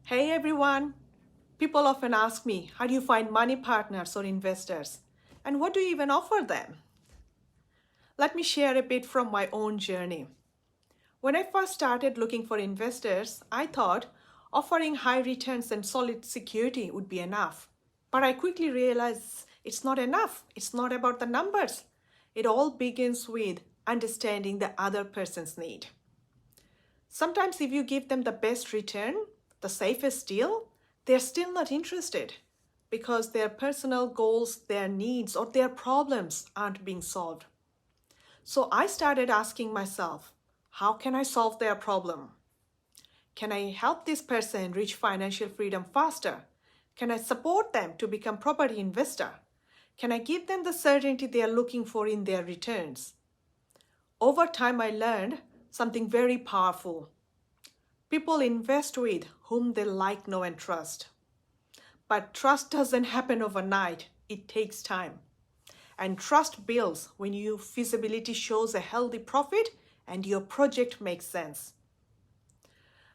Hey everyone! People often ask me, how do you find money partners or investors? And what do you even offer them? Let me share a bit from my own journey. When I first started looking for investors, I thought offering high returns and solid security would be enough. But I quickly realized it's not enough. It's not about the numbers. It all begins with understanding the other person's need. Sometimes if you give them the best return, the safest deal, they're still not interested because their personal goals, their needs, or their problems aren't being solved. So I started asking myself, how can I solve their problem? Can I help this person reach financial freedom faster? Can I support them to become property investor? Can I give them the certainty they are looking for in their returns? Over time, I learned something very powerful. People invest with whom they like, know, and trust. But trust doesn't happen overnight. It takes time. And trust builds when your feasibility shows a healthy profit and your project makes sense.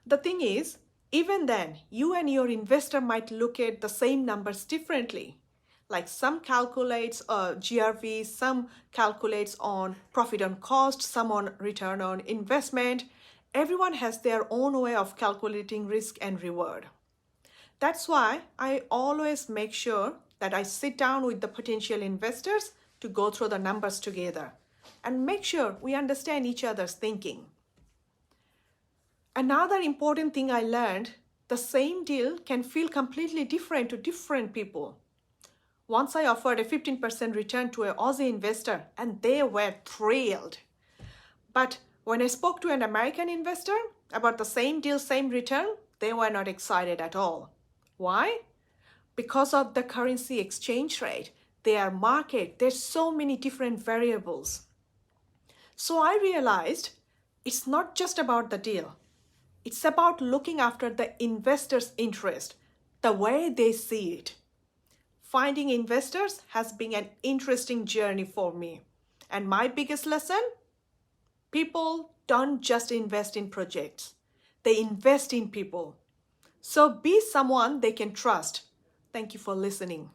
The thing is, even then, you and your investor might look at the same numbers differently. Like some calculates GRV, some calculates on profit on cost, some on return on investment. Everyone has their own way of calculating risk and reward. That's why I always make sure that I sit down with the potential investors to go through the numbers together and make sure we understand each other's thinking. Another important thing I learned, the same deal can feel completely different to different people. Once I offered a 15% return to an Aussie investor and they were thrilled. But when I spoke to an American investor about the same deal, same return, they were not excited at all. Why? Because of the currency exchange rate, their market, there's so many different variables. So I realized it's not just about the deal. It's about looking after the investor's interest, the way they see it. Finding investors has been an interesting journey for me. And my biggest lesson? People don't just invest in projects. They invest in people. So be someone they can trust. Thank you for listening.